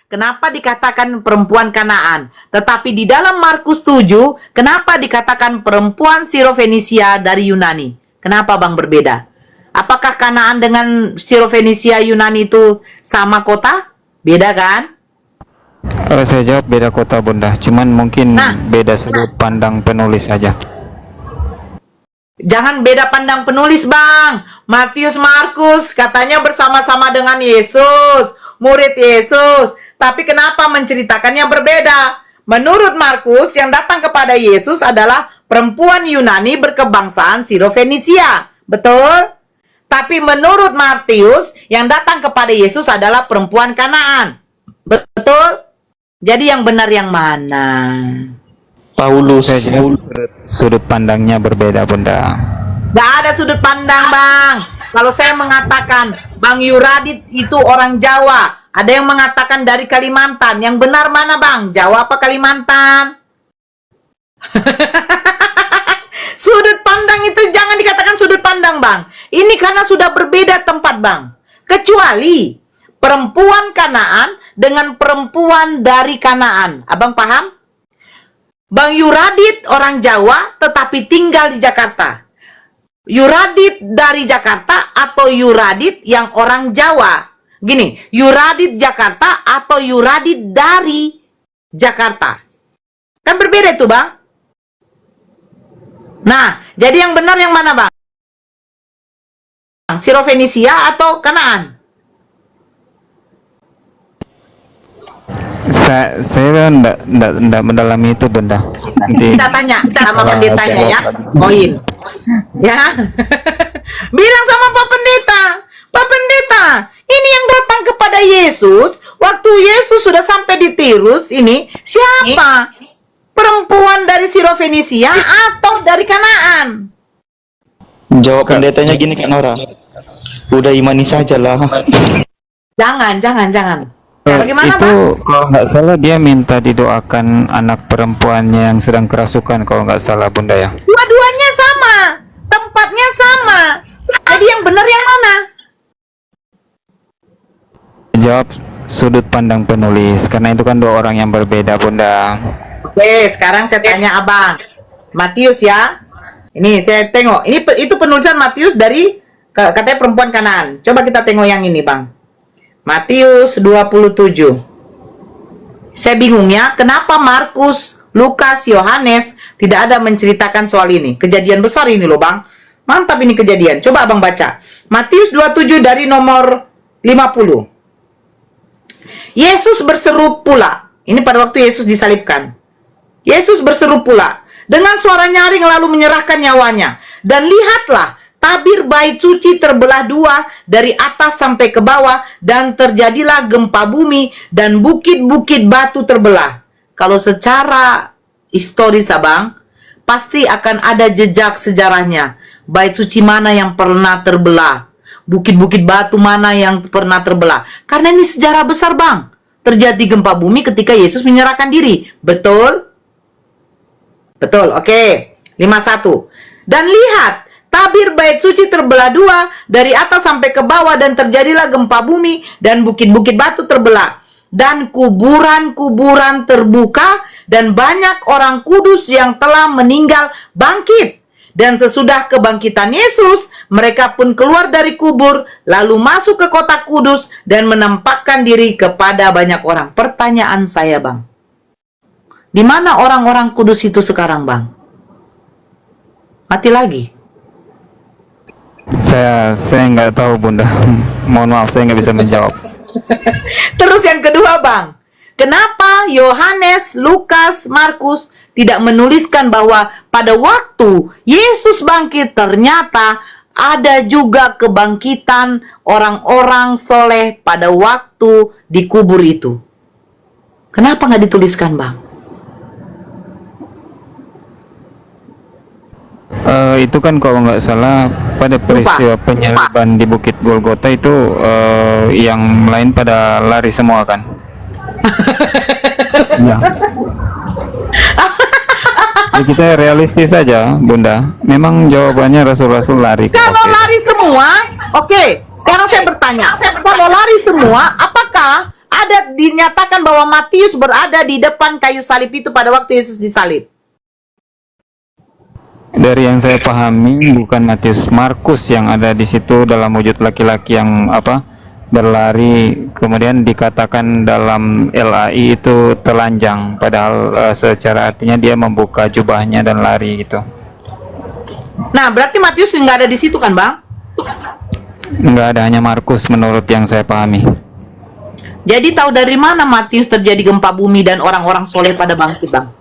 kenapa dikatakan perempuan Kanaan? Tetapi di dalam Markus 7, kenapa dikatakan perempuan Sirofenisia dari Yunani? Kenapa Bang berbeda? Apakah Kanaan dengan Sirofenisia Yunani itu sama kota? Beda kan? Saya jawab beda kota Bunda, cuman mungkin beda sudut pandang penulis saja. Jangan beda pandang penulis Bang. Matius, Markus katanya bersama-sama dengan Yesus, murid Yesus. Tapi kenapa menceritakannya berbeda? Menurut Markus, yang datang kepada Yesus adalah perempuan Yunani berkebangsaan Sirofenisia. Betul? Tapi menurut Matius, yang datang kepada Yesus adalah perempuan Kanaan. Betul? Jadi yang benar yang mana? Paulus. Sudut pandangnya berbeda Bunda. Gak ada sudut pandang Bang. Kalau saya mengatakan Bang Yuradit itu orang Jawa, ada yang mengatakan dari Kalimantan. Yang benar mana Bang? Jawa apa Kalimantan? Sudut pandang itu jangan dikatakan sudut pandang Bang. Ini karena sudah berbeda tempat Bang. Kecuali perempuan Kanaan dengan perempuan dari Kanaan. Abang paham? Bang Yuradit orang Jawa tetapi tinggal di Jakarta. Yuradit dari Jakarta atau Yuradit yang orang Jawa. Gini, Yuradit Jakarta atau Yuradit dari Jakarta. Kan berbeda itu Bang. Nah, jadi yang benar yang mana Bang? Sirofenisia atau Kanaan? Saya enggak mendalami itu Bunda. Nanti kita tanya sama pendetanya ya, koin ya. Bilang sama Pak Pendeta, ini yang datang kepada Yesus waktu Yesus sudah sampai di Tirus ini siapa? Perempuan dari Sirofenisia atau dari Kanaan? Jawab pendetanya gini Kak Noora, udah imani saja lah. Jangan. Bagaimana itu Bang? kalau nggak salah dia minta didoakan anak perempuannya yang sedang kerasukan kalau nggak salah Bunda ya. Dua-duanya sama, tempatnya sama. Jadi yang benar yang mana? Jawab sudut pandang penulis, karena itu kan dua orang yang berbeda Bunda. Oke, sekarang saya tanya Abang. Matius ya. Ini saya tengok. Itu penulisan Matius dari katanya perempuan Kanaan. Coba kita tengok yang ini Bang. Matius 27. Saya bingung ya, kenapa Markus, Lukas, Yohanes tidak ada menceritakan soal ini. Kejadian besar ini loh Bang. Mantap ini kejadian. Coba Abang baca. Matius 27 dari nomor 50. Yesus berseru pula. Ini pada waktu Yesus disalibkan. Yesus berseru pula dengan suara nyaring lalu menyerahkan nyawanya. Dan lihatlah, tabir bait suci terbelah dua dari atas sampai ke bawah, dan terjadilah gempa bumi dan bukit-bukit batu terbelah. Kalau secara historis Abang, pasti akan ada jejak sejarahnya. Bait suci mana yang pernah terbelah, bukit-bukit batu mana yang pernah terbelah. Karena ini sejarah besar Bang. Terjadi gempa bumi ketika Yesus menyerahkan diri. Betul? Betul, oke. 51. Dan lihat, tabir bait suci terbelah dua dari atas sampai ke bawah, dan terjadilah gempa bumi dan bukit-bukit batu terbelah, dan kuburan-kuburan terbuka, dan banyak orang kudus yang telah meninggal bangkit. Dan sesudah kebangkitan Yesus, mereka pun keluar dari kubur lalu masuk ke kota kudus dan menampakkan diri kepada banyak orang. Pertanyaan saya Bang, di mana orang-orang kudus itu sekarang Bang? Mati lagi? Saya nggak tahu Bunda. Mohon maaf, saya nggak bisa menjawab. Terus yang kedua Bang, kenapa Yohanes, Lukas, Markus tidak menuliskan bahwa pada waktu Yesus bangkit ternyata ada juga kebangkitan orang-orang soleh pada waktu di kubur itu? Kenapa nggak dituliskan Bang? Itu kan kalau nggak salah pada peristiwa penyaliban di Bukit Golgota itu yang lain pada lari semua kan? Ya. Ya, kita realistis saja Bunda. Memang jawabannya rasul-rasul lari. Kalau lari semua, oke. Sekarang saya bertanya, kalau lari semua, apakah ada dinyatakan bahwa Matius berada di depan kayu salib itu pada waktu Yesus disalib? Dari yang saya pahami bukan Matius, Markus yang ada di situ dalam wujud laki-laki yang berlari, kemudian dikatakan dalam LAI itu telanjang, padahal secara artinya dia membuka jubahnya dan lari gitu. Nah, berarti Matius nggak ada di situ kan, Bang? Nggak ada, hanya Markus menurut yang saya pahami. Jadi tahu dari mana Matius terjadi gempa bumi dan orang-orang soleh pada bangkit, Bang?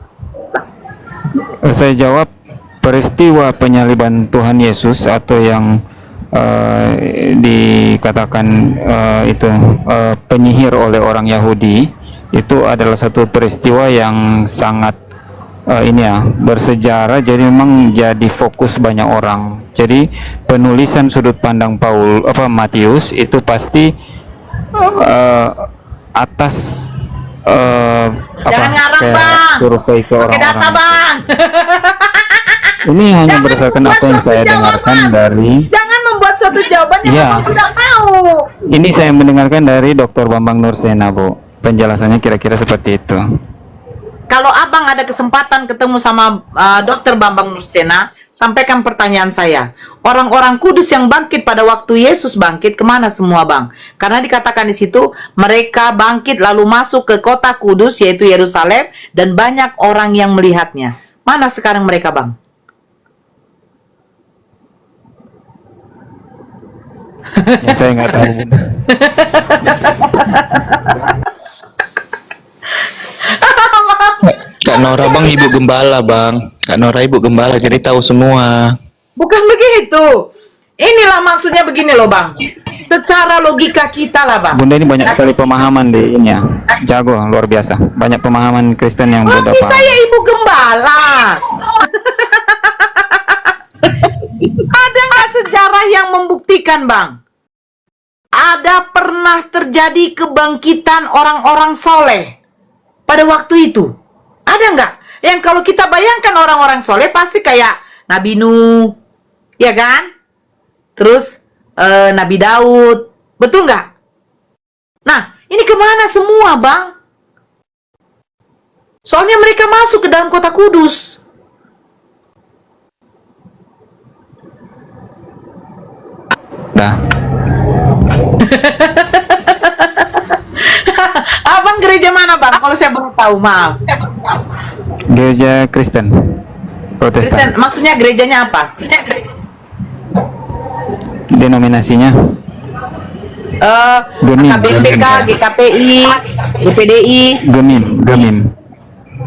Saya jawab, peristiwa penyaliban Tuhan Yesus atau yang dikatakan penyihir oleh orang Yahudi itu adalah satu peristiwa yang sangat bersejarah, jadi memang jadi fokus banyak orang. Jadi penulisan sudut pandang Matius itu pasti atas Jangan ngarang, Bang. survei ke Pakai data, orang-orang. Bang. Ini hanya Jangan berdasarkan membuat apa yang suatu saya jawaban. dengarkan dari Jangan membuat suatu jawaban yang Iya. memang tidak tahu. ini saya mendengarkan dari Dr. Bambang Nursena, Bu. Penjelasannya kira-kira seperti itu. Kalau Abang ada kesempatan ketemu sama Dr. Bambang Nursena, sampaikan pertanyaan saya. Orang-orang kudus yang bangkit pada waktu Yesus bangkit, kemana semua, Bang? Karena dikatakan di situ, mereka bangkit lalu masuk ke kota kudus, yaitu Yerusalem, dan banyak orang yang melihatnya. Mana sekarang mereka, Bang? Ya, saya nggak tahu. Kak Noora bang ibu gembala bang. Kak Noora ibu gembala jadi tahu semua. Bukan begitu. Inilah maksudnya begini loh, Bang. Secara logika kita lah, Bang. Bunda ini banyak sekali pemahaman di ini ya. Jago, luar biasa. Banyak pemahaman Kristen yang Bunda Mami paham. saya ibu gembala. Ada nggak sejarah yang membuktikan, Bang? Ada pernah terjadi kebangkitan orang-orang soleh pada waktu itu? Ada nggak? Yang kalau kita bayangkan orang-orang soleh pasti kayak Nabi Nuh, ya kan? Terus Nabi Daud, betul nggak? Nah, ini kemana semua, Bang? Soalnya mereka masuk ke dalam kota kudus. Nah, Abang gereja mana, Bang? Kalau saya belum tahu, maaf. gereja Kristen, Protestan. Kristen, maksudnya gerejanya apa? Denominasinya Gemim, KBPK, Gemim. GKPI, GPDI. Gemim.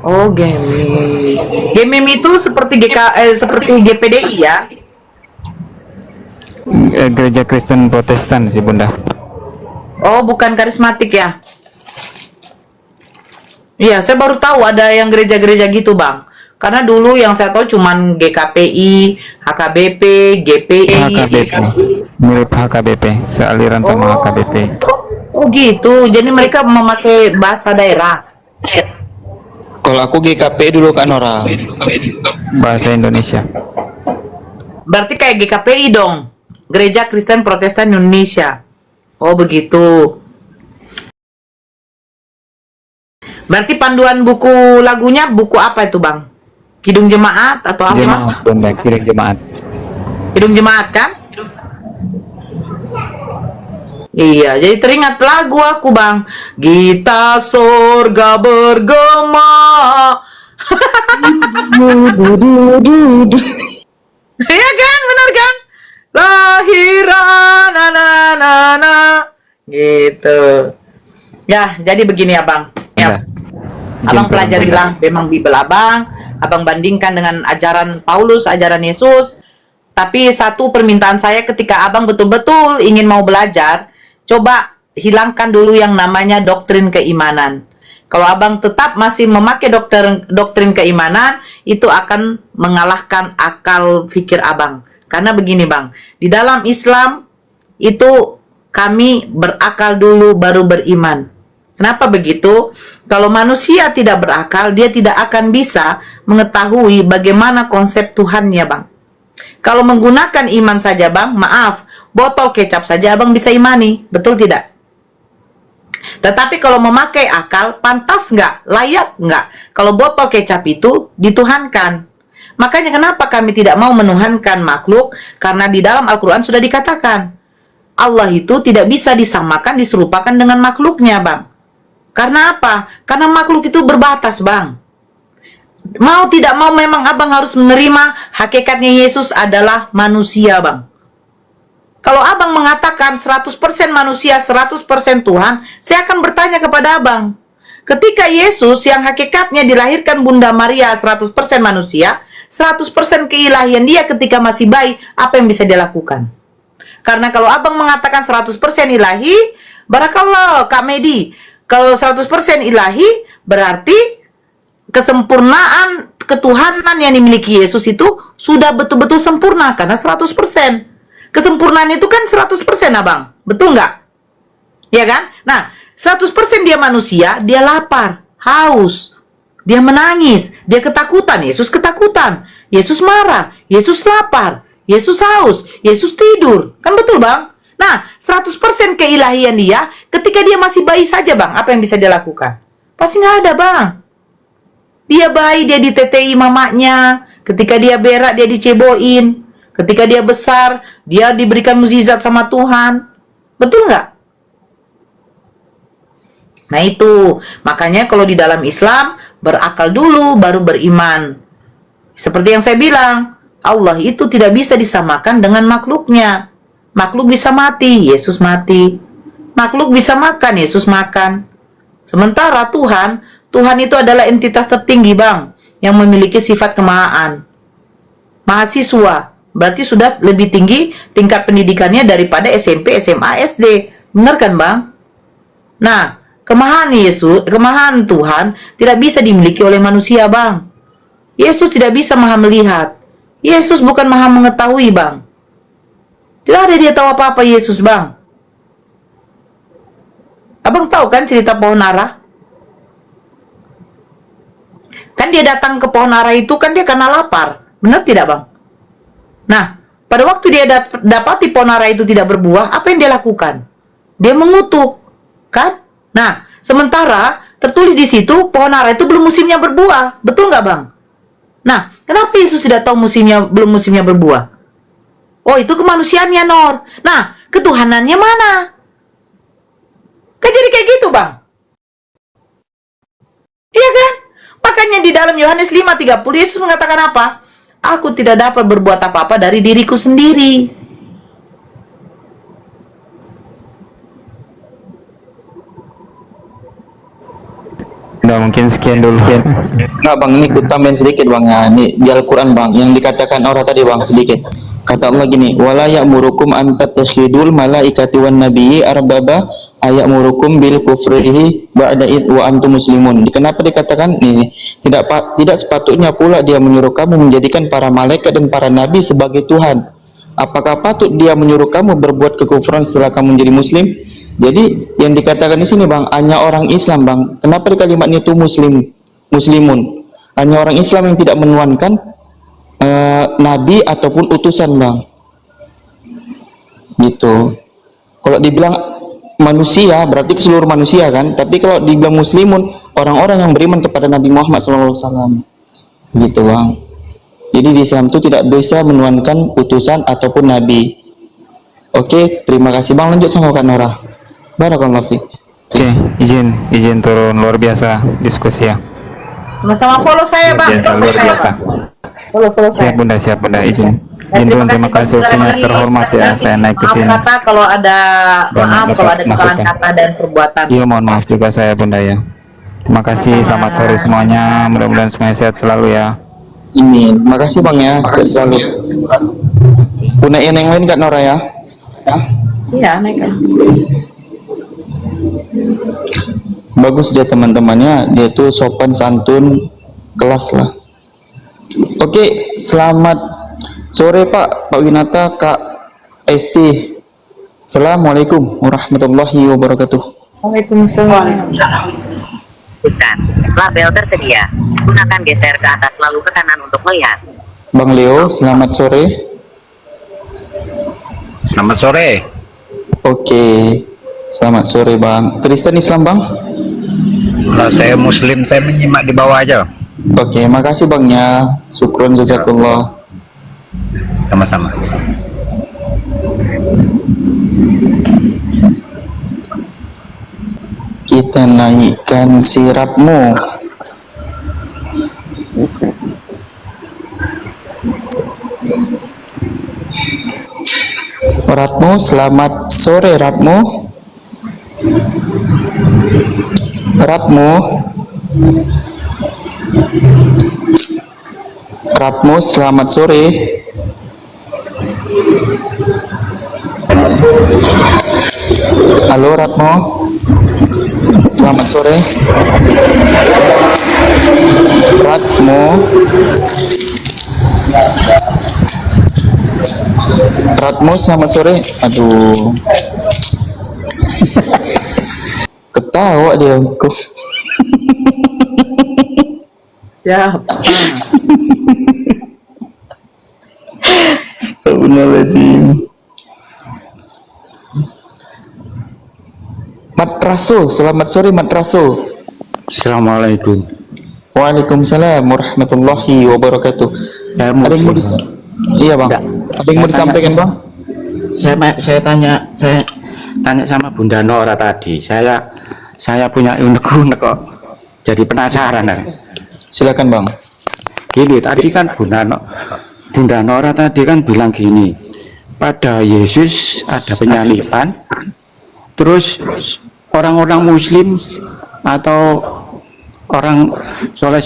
Oh, Gemim. Gemim itu seperti seperti GPDI ya? Gereja Kristen Protestan sih, Bunda. Oh, bukan karismatik ya? Iya, saya baru tahu ada yang gereja-gereja gitu, Bang. Karena dulu yang saya tahu cuman GKPI, HKBP, GPI. HKBP. Mirip HKBP, sealiran sama HKBP. Oh gitu, jadi mereka memakai bahasa daerah. Kalau aku GKP dulu Kak Noora. Bahasa Indonesia. Berarti kayak GKPI dong, Gereja Kristen Protestan Indonesia. Oh begitu. Berarti panduan buku lagunya buku apa itu, Bang? Kidung Jemaat atau apa? Jemaat, Bunda, kirim jemaat. Kidung Jemaat kan? Iya, jadi teringat lagu aku, Bang. Gita sorga bergema. Iya kan, benar kan? Lahiran, na. Gitu. Ya, jadi begini ya, Bang. Ya. Abang pelajarilah memang Bibel Abang bandingkan dengan ajaran Paulus, ajaran Yesus. Tapi satu permintaan saya ketika Abang betul-betul ingin mau belajar, coba hilangkan dulu yang namanya doktrin keimanan. Kalau Abang tetap masih memakai doktrin keimanan, itu akan mengalahkan akal fikir Abang. Karena begini, Bang, di dalam Islam itu kami berakal dulu baru beriman. Kenapa begitu? Kalau manusia tidak berakal, dia tidak akan bisa mengetahui bagaimana konsep Tuhannya, Bang. Kalau menggunakan iman saja, Bang, maaf, botol kecap saja Abang bisa imani, betul tidak? Tetapi kalau memakai akal, pantas nggak? Layak nggak? Kalau botol kecap itu dituhankan. Makanya kenapa kami tidak mau menuhankan makhluk? Karena di dalam Al-Quran sudah dikatakan, Allah itu tidak bisa disamakan, diserupakan dengan makhluknya, Bang. Karena apa? Karena makhluk itu berbatas, Bang. Mau tidak mau memang Abang harus menerima hakikatnya Yesus adalah manusia, Bang. Kalau Abang mengatakan 100% manusia, 100% Tuhan, saya akan bertanya kepada Abang. Ketika Yesus yang hakikatnya dilahirkan Bunda Maria 100% manusia, 100% keilahian dia ketika masih bayi, apa yang bisa dia lakukan? Karena kalau Abang mengatakan 100% ilahi, barakallah Kak Medi. Kalau 100% ilahi, berarti kesempurnaan ketuhanan yang dimiliki Yesus itu sudah betul-betul sempurna karena 100%. Kesempurnaan itu kan 100%, Abang. Betul nggak? Ya kan? Nah, 100% dia manusia, dia lapar, haus, dia menangis, dia ketakutan, Yesus ketakutan, Yesus marah, Yesus lapar, Yesus haus, Yesus tidur. Kan betul, Bang? Nah, 100% keilahian dia, ketika dia masih bayi saja, Bang, apa yang bisa dia lakukan? Pasti nggak ada, Bang. Dia bayi, dia ditetei mamanya. Ketika dia berak, dia diceboin. Ketika dia besar, dia diberikan mukjizat sama Tuhan. Betul nggak? Nah itu, makanya kalau di dalam Islam, berakal dulu, baru beriman. Seperti yang saya bilang, Allah itu tidak bisa disamakan dengan makhluknya. Makhluk bisa mati, Yesus mati. Makhluk bisa makan, Yesus makan. Sementara Tuhan itu adalah entitas tertinggi, Bang, yang memiliki sifat kemahaan. Mahasiswa, berarti sudah lebih tinggi tingkat pendidikannya daripada SMP, SMA, SD. Benar kan, Bang? Nah, kemahaan Tuhan tidak bisa dimiliki oleh manusia, Bang. Yesus tidak bisa maha melihat. Yesus bukan maha mengetahui, Bang. Tidak ada dia tahu apa-apa Yesus, Bang. Abang tahu kan cerita pohon ara? Kan dia datang ke pohon ara itu kan dia karena lapar. Benar tidak, Bang? Nah, pada waktu dia dapati pohon ara itu tidak berbuah, apa yang dia lakukan? Dia mengutuk, kan? Nah, sementara tertulis di situ pohon ara itu belum musimnya berbuah, betul nggak, Bang? Nah, kenapa Yesus tidak tahu belum musimnya berbuah? Oh, itu kemanusiaannya, Nor. Nah, ketuhanannya mana? Kan jadi kayak gitu, Bang. Iya kan? Makanya di dalam Yohanes 5:30 Yesus mengatakan apa? Aku tidak dapat berbuat apa-apa dari diriku sendiri. Udah, mungkin sekian dulu. Nah bang, ini ku tambahin sedikit bang ya. Ini di Al-Quran bang, yang dikatakan orang tadi bang sedikit. Kata Allah gini, wala ya'murukum an tattakhidul malaikati wan nabiyyi arbaba aya'murukum bil kufrihi ba'da id wa antum muslimun. Kenapa dikatakan ini? Tidak sepatutnya pula dia menyuruh kamu menjadikan para malaikat dan para nabi sebagai Tuhan. Apakah patut dia menyuruh kamu berbuat kekufuran setelah kamu menjadi muslim? Jadi yang dikatakan di sini bang, hanya orang Islam bang. Kenapa di kalimatnya itu muslimun? Hanya orang Islam yang tidak menuhankan nabi ataupun utusan bang. Gitu. Kalau dibilang manusia berarti seluruh manusia kan. Tapi kalau dibilang muslimun, orang-orang yang beriman kepada Nabi Muhammad SAW. Gitu bang. Jadi di Islam itu tidak bisa menuhankan utusan ataupun nabi. Oke, terima kasih bang. Lanjut sama Kak Noora. Barakallahu fiik. Oke, izin turun, luar biasa diskusi ya. Sama-sama follow saya, Bang. Biasa, luar biasa. Follow saya. Siap bunda, izin. Terima kasih waktunya, terhormat ya, saya naik ke sini. Maaf kata kalau ada kalau ada kesalahan kata dan perbuatan. Iya, mohon maaf juga saya bunda ya. Terima kasih, selamat sore semuanya, mudah-mudahan semuanya sehat selalu ya. Amin. Makasih bang ya, sehat selalu. Gunain yang lain Kak Noora ya. Iya, naikkan. Bagus dia teman-temannya, dia tuh sopan santun, kelas lah. Oke, selamat sore Pak Winata, Kak Esti. Assalamualaikum warahmatullahi wabarakatuh. Waalaikumsalam. Bukan. Label tersedia. Gunakan geser ke atas lalu ke kanan untuk melihat. Bang Leo, selamat sore. Selamat sore. Oke, Selamat sore Bang. Kristen Islam Bang? Kalau saya Muslim, saya menyimak di bawah aja. Oke, makasih Bang ya. Syukron jazakallah. Sama-sama. Kita naikkan sirapmu. Ratmu, selamat sore Ratmu. Ratmu. Ratmu, selamat sore. Halo Ratmu. Selamat sore. Ratmu. Ratmu, selamat sore. Aduh. Ketawa dia. Siapa? Astagfirullahaladzim. Matraso, selamat sore Matraso. Assalamualaikum. Waalaikumsalam warahmatullahi wabarakatuh. Ada yang mau Iya Bang. Ada yang mau disampaikan Bang? Saya tanya sama Bunda Noora tadi. Saya punya unek-unek kok. Jadi penasaran. Silakan Bang. Gini, tadi kan Bunda Noora tadi kan bilang gini. Pada Yesus ada penyaliban. Terus orang-orang Muslim atau orang soleh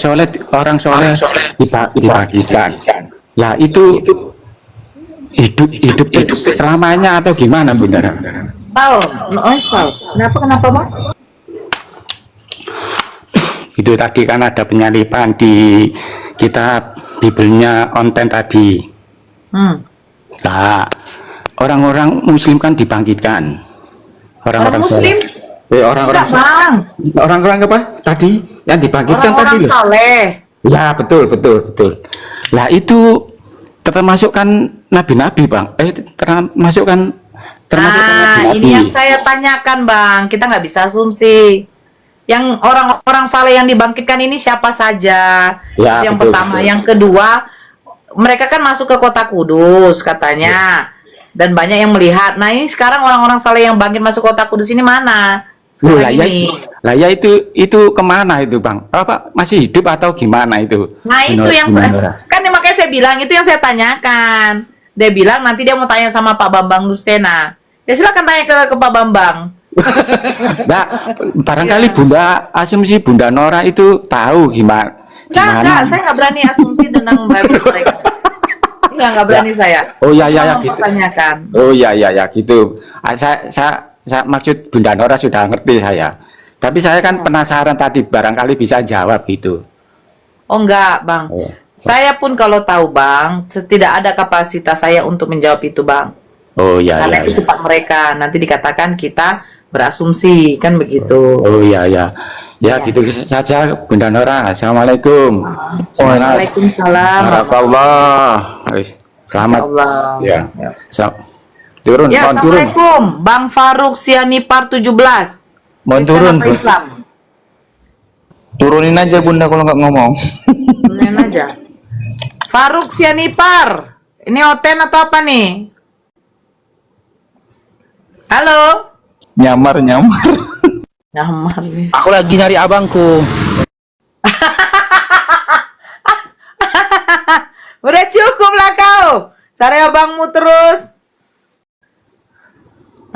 dibagikan. Lah itu hidup selamanya atau gimana Bunda? Kenapa Bang? Itu tadi kan ada penyaliban di kitab Bibelnya konten tadi. Nah, orang-orang Muslim kan dibangkitkan. Orang Muslim? Orang-orang apa tadi yang dibangkitkan orang-orang tadi loh. saleh. Ya betul. Lah itu termasukkan nabi-nabi Bang. Termasukkan nabi-nabi. Ini yang saya tanyakan Bang. Kita nggak bisa asumsi. Yang orang-orang saleh yang dibangkitkan ini siapa saja? Ya, Yang betul, pertama, betul. yang kedua, mereka kan masuk ke kota Kudus katanya. Dan banyak yang melihat. Nah ini sekarang orang-orang saleh yang bangkit masuk kota Kudus ini mana? Sekarang ini. Ya itu kemana itu Bang? Apa masih hidup atau gimana itu? Nah itu yang kan makanya saya bilang itu yang saya tanyakan. Dia bilang nanti dia mau tanya sama Pak Bambang Nurstena. Ya silakan tanya ke Pak Bambang. Nah, barangkali Bunda asumsi Bunda Noora itu tahu gimana? Enggak, saya nggak berani asumsi tentang mereka. Nggak berani saya. Oh ya gitu. Tanyakan. Oh ya gitu. Saya maksud Bunda Noora sudah ngerti saya. Tapi saya kan penasaran tadi barangkali bisa jawab gitu. Oh enggak, Bang. Oh. Saya pun kalau tahu, Bang, tidak ada kapasitas saya untuk menjawab itu, Bang. Oh ya. Karena itu tempat mereka. Nanti dikatakan kita berasumsi, kan begitu. Oh ya. Ya gitu saja Bunda Noora. Assalamualaikum. Waalaikumsalam. Barakallah. Selamat. Ya. Turun. Ya, assalamualaikum, Bang Faruk Sianipar 17. Mohon turun. Islam. Turunin aja Bunda kalau nggak ngomong. Turunin aja. Faruk Sianipar. Ini Oten atau apa nih? Halo. Nyamar. Nyamar nih. Aku lagi nyari abangku. Udah cukup lah kau. Cari abangmu terus.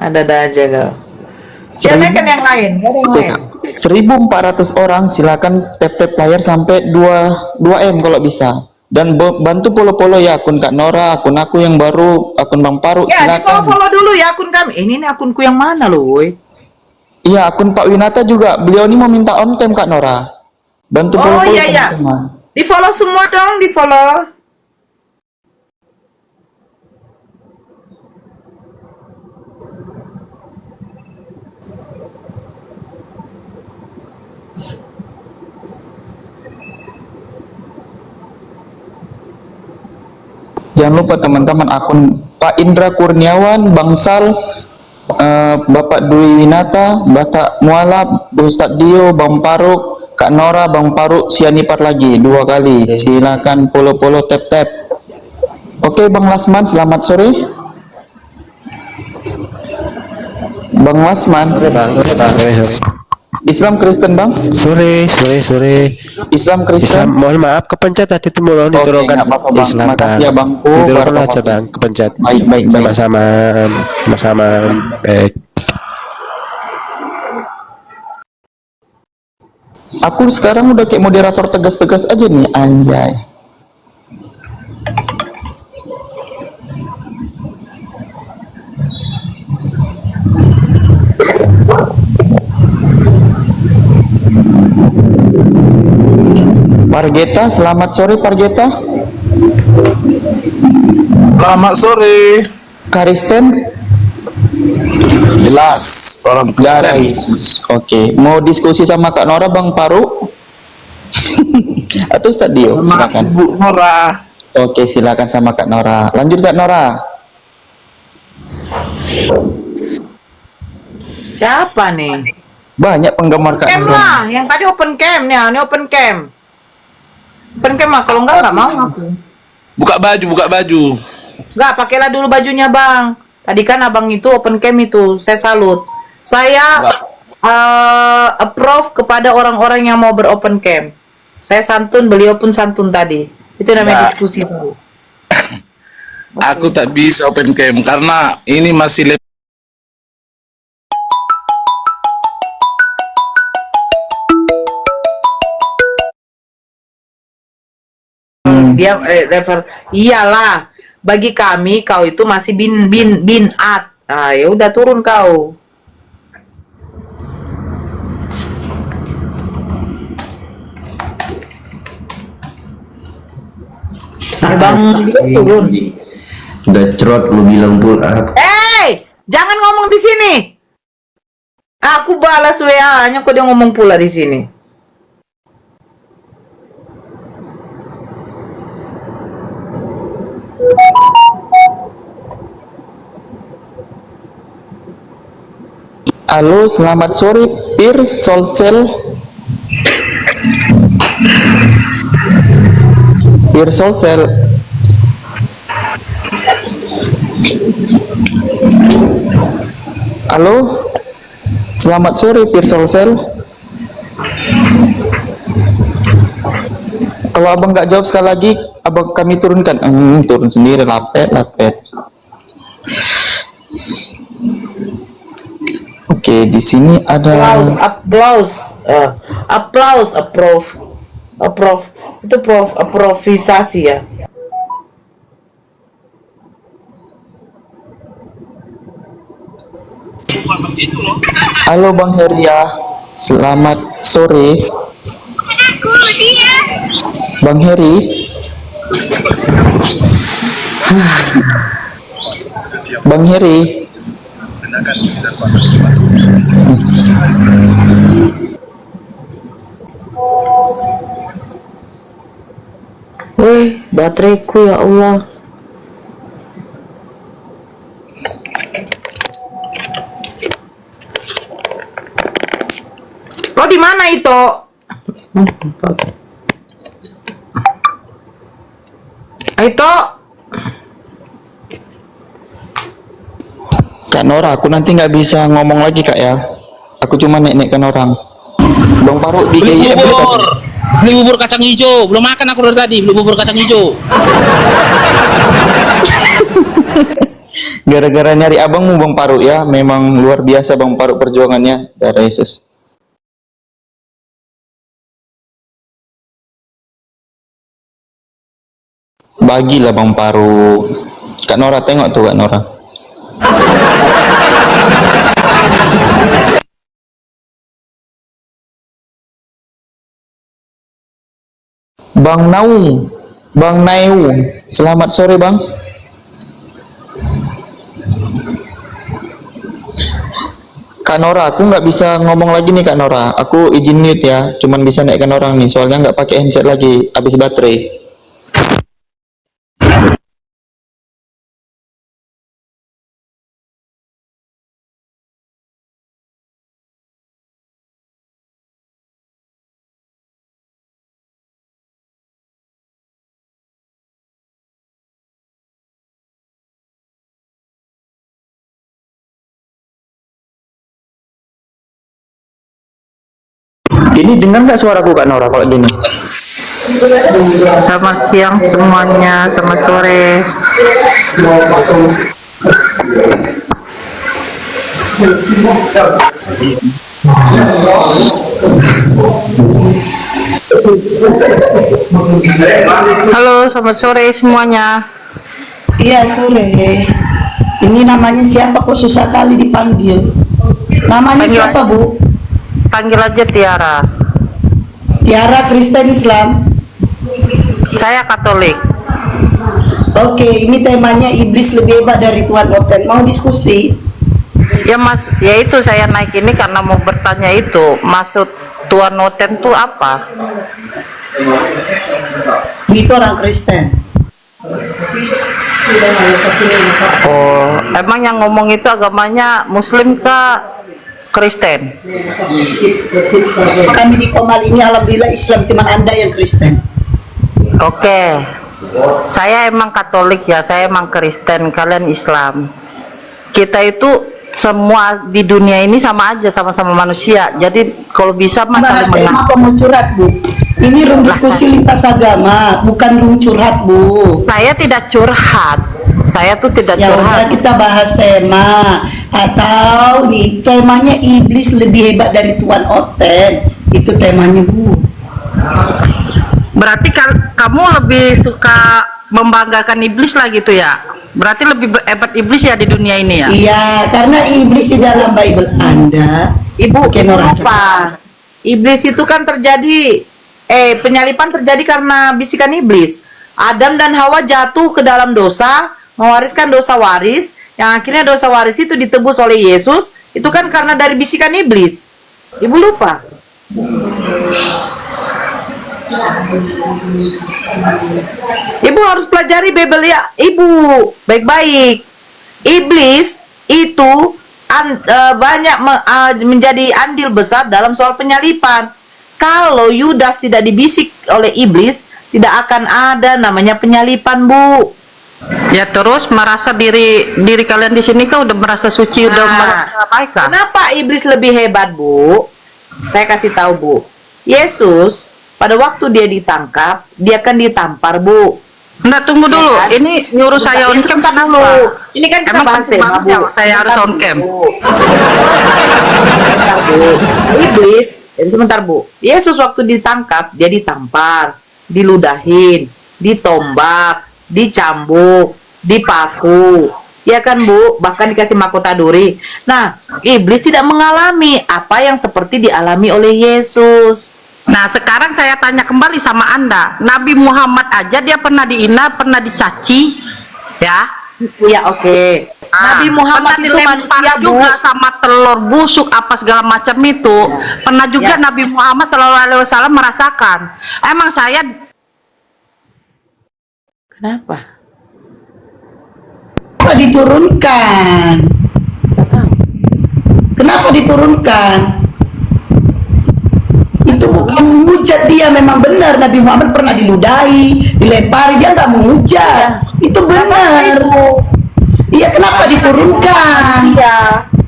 Ada aja kau. Siapa kan yang lain? Gak ada yang lain. 1.400 orang, silakan tap layar sampai 2M kalau bisa. Dan bantu follow ya akun Kak Noora, akun aku yang baru, akun Bang Faruk. Ya, silakan. follow dulu ya akun kami. Ini akunku yang mana loh, woy? Iya, akun Pak Winata juga. Beliau ini mau minta on time Kak Noora. Bantu follow. Oh iya. Di follow semua dong, di follow. Jangan lupa teman-teman akun Pak Indra Kurniawan, Bang Sal, Bapak Dwi Winata, Batak Mualaf, Ustadz Dio, Bang Paruk, Kak Noora, Bang Paruk, Sianipar lagi 2 kali. Silakan polo-polo tap-tap. Oke, Bang Lasman, selamat sore. Bang Lasman, Islam Kristen Bang? Sore. Islam Kristen? Mohon maaf, kepencet tadi itu mohon Oke, diturunkan nggak apa-apa Bang. Islam, Makasih Bang. ya Bangku. Diturunkan aja, Barakallahu. Bang, kepencet. Baik. Sama-sama. Baik. Aku sekarang udah kayak moderator tegas-tegas aja nih, anjay. Pargeta, selamat sore Pargeta. Selamat sore. Kristen, Jelas orang darah Kristen. Yesus. Oke, mau diskusi sama Kak Noora, Bang Paru? Atau Ustadz Dio? Silakan. Bu Noora. Oke, silakan sama Kak Noora. Lanjut Kak Noora. Siapa nih? Banyak penggemar Kak Cam Noora. lah, yang tadi open cam nih, ini open cam. Open cam lah, kalau enggak mau aku. Buka baju. Enggak, pakailah dulu bajunya, Bang. Tadi kan abang itu open cam itu, saya salut. Saya approve kepada orang-orang yang mau beropen cam. Saya santun, beliau pun santun tadi. Itu namanya Nggak. diskusi tadi. Aku tak bisa open cam karena ini masih Dia refer, iyalah. Bagi kami kau itu masih bin at. Ah, ya udah turun kau. Bang, dia turun. Udah cerot lu bilang pull up. Jangan ngomong di sini. Aku balas WA-nya kok dia ngomong pula di sini. Halo, selamat sore Pir Solsel. Pir Solsel. Halo, selamat sore Pir Solsel. Kalau abang nggak jawab sekali lagi, abang kami turunkan. Turun sendiri, lapet. Oke, di sini ada approve. Itu improvisasi ya. Halo Bang Heria, selamat sore. Bang Heri. Bang Heri. Wih, bateraiku ya Allah. Kau di mana itu? Itu Kak Noora, aku nanti nggak bisa ngomong lagi Kak ya. Aku cuma nek-nekkan orang. Bang Paruk di Beli GYM bubur. Beli bubur kacang hijau. Belum makan aku dari tadi. Beli bubur kacang hijau. Gara-gara nyari abangmu Bang Paruk ya. Memang luar biasa Bang Paruk perjuangannya. Darah Yesus. Bagilah Bang Paruk. Kak Noora, tengok tuh Kak Noora. Bang Naung, Bang Naung, selamat sore Bang. Kak Noora, aku nggak bisa ngomong lagi nih Kak Noora. Aku izin mute ya, cuman bisa naikkan orang nih, soalnya nggak pakai handset lagi, habis baterai. Ini dengar nggak suaraku Kak Noora kalau gini? Selamat siang semuanya, selamat sore. Halo, selamat sore semuanya. Iya sore. Ini namanya siapa kok susah kali dipanggil? Namanya Panggil siapa Bu? Panggil aja Tiara. Tiara Kristen Islam. Saya Katolik. Oke, ini temanya iblis lebih hebat dari Tuhan Oten. Mau diskusi? Ya Mas, ya itu saya naik ini karena mau bertanya itu, maksud Tuhan Oten itu apa? Itu orang Kristen. Oh, emang yang ngomong itu agamanya Muslim kah Kristen? Kami di Komal ini alhamdulillah Islam, cuma Anda yang Kristen. Oke, saya emang Katolik ya, saya emang Kristen, kalian Islam. Kita itu semua di dunia ini sama aja, sama-sama manusia. Jadi kalau bisa Bahas tema apa mau curhat Bu? Ini room diskusi lintas agama, bukan room curhat Bu. Saya tidak curhat, saya tuh tidak Ya curhat. udah kita bahas tema, atau nih temanya iblis lebih hebat dari Tuhan Oten. Itu temanya Bu. Berarti kamu lebih suka membanggakan iblis lah gitu ya? Berarti lebih hebat iblis ya di dunia ini ya? Iya, karena iblis di dalam Bible Anda. Ibu, Noora. apa? Iblis itu kan terjadi, penyalipan terjadi karena bisikan iblis. Adam dan Hawa jatuh ke dalam dosa, mewariskan dosa waris, yang akhirnya dosa waris itu ditebus oleh Yesus, itu kan karena dari bisikan iblis. Ibu lupa? Ibu harus pelajari Bibel ya, Ibu, baik-baik. Iblis itu banyak menjadi andil besar dalam soal penyalipan. Kalau Yudas tidak dibisik oleh iblis, tidak akan ada namanya penyalipan, Bu. Ya terus merasa diri kalian di sini kan udah merasa suci, udah merasa baik kan? Kenapa iblis lebih hebat, Bu? Saya kasih tahu, Bu. Yesus pada waktu dia ditangkap, dia kan ditampar, Bu. Enggak, tunggu dulu. Ya kan? Ini nyuruh saya on cam dulu. Ini kan kita bahas tema, Bu. Saya harus on cam. Sebentar, Bu. Iblis, sebentar, Bu. Yesus waktu ditangkap, dia ditampar, diludahin, ditombak, dicambuk, dipaku. Ya kan, Bu? Bahkan dikasih mahkota duri. Nah, iblis tidak mengalami apa yang seperti dialami oleh Yesus. Nah, sekarang saya tanya kembali sama Anda. Nabi Muhammad aja dia pernah dihina, pernah dicaci, ya? Ya, oke. Nabi Muhammad itu manusia, Bu. Juga sama telur busuk apa segala macam itu. Pernah juga Nabi Muhammad SAW merasakan. Emang saya kenapa? Kenapa diturunkan? Kenapa diturunkan? Itu bukan menghujat dia, memang benar Nabi Muhammad pernah diludahi, dilempari, dia nggak menghujat. Itu benar. Iya, kenapa diturunkan?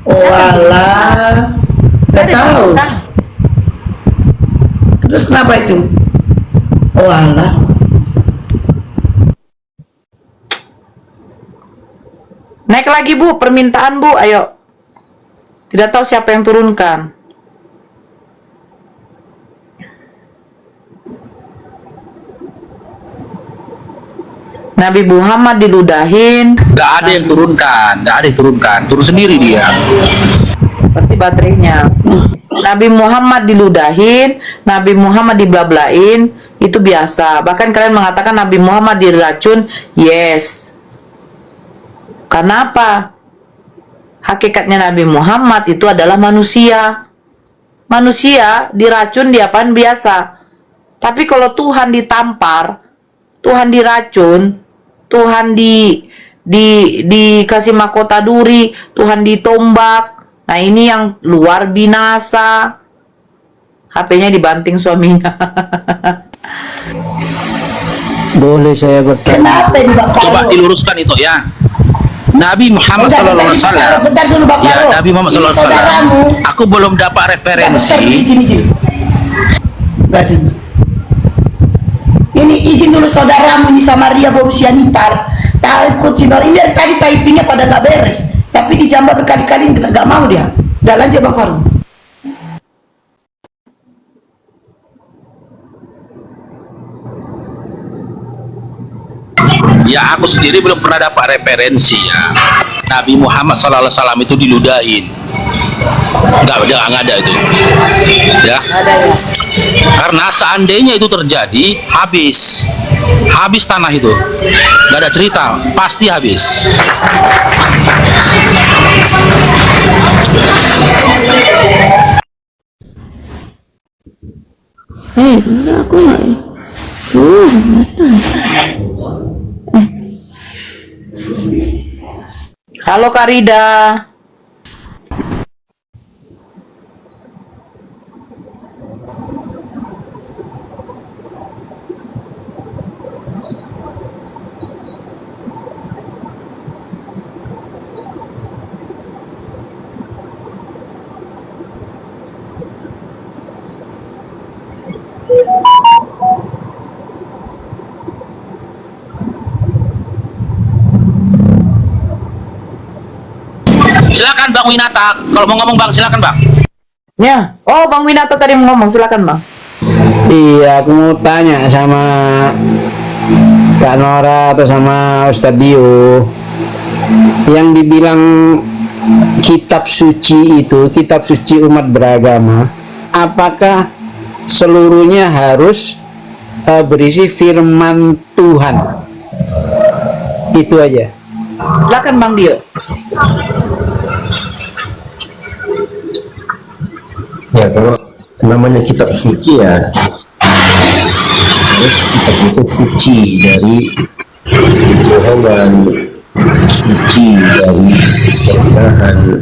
Oh alah, nggak tahu. Terus kenapa itu? Oh alah. Naik lagi, Bu, permintaan, Bu, ayo. Tidak tahu siapa yang turunkan. Nabi Muhammad diludahin. Nggak ada yang turunkan, nggak ada yang turunkan, turun sendiri dia. Seperti baterainya. Nabi Muhammad diludahin, Nabi Muhammad diblablain, itu biasa. Bahkan kalian mengatakan Nabi Muhammad diracun, yes. Kenapa? Hakikatnya Nabi Muhammad itu adalah manusia. Manusia diracun diapain biasa. Tapi kalau Tuhan ditampar, Tuhan diracun, Tuhan dikasih mahkota duri, Tuhan ditombak. Nah, ini yang luar binasa. HP-nya dibanting suaminya. Boleh saya bertanya? Kenapa dibakar? Coba diluruskan itu ya. Nabi Muhammad Sallallahu Alaihi Wasallam. Ya, Nabi Muhammad Sallallahu Alaihi Wasallam. Aku belum dapat referensi. pribadi. Ini izin dulu saudaramu ini Samaria berusia nipar. Takut si Noora. Ini dari tadi typingnya pada nggak beres. Tapi dijambak berkali-kali nggak mau dia. Udah lanjut Bang Faru. Ya aku sendiri belum pernah dapat referensi ya Nabi Muhammad SAW itu diludahin. Nggak ada itu ya. Karena seandainya itu terjadi, habis tanah itu, nggak ada cerita, pasti habis. Aku nggak. Halo Kak Rida. Silakan Bang Winata, kalau mau ngomong Bang, silakan Bang. Ya, oh Bang Winata tadi mau ngomong, silakan Bang. Iya, aku mau tanya sama Kak Noora atau sama Ustadz Dio, yang dibilang kitab suci itu, kitab suci umat beragama, apakah seluruhnya harus berisi firman Tuhan? Itu aja. Silakan Bang Dio. Ya, kalau namanya kitab suci ya terus kitab itu suci dari kebohongan, suci dari kebenaran,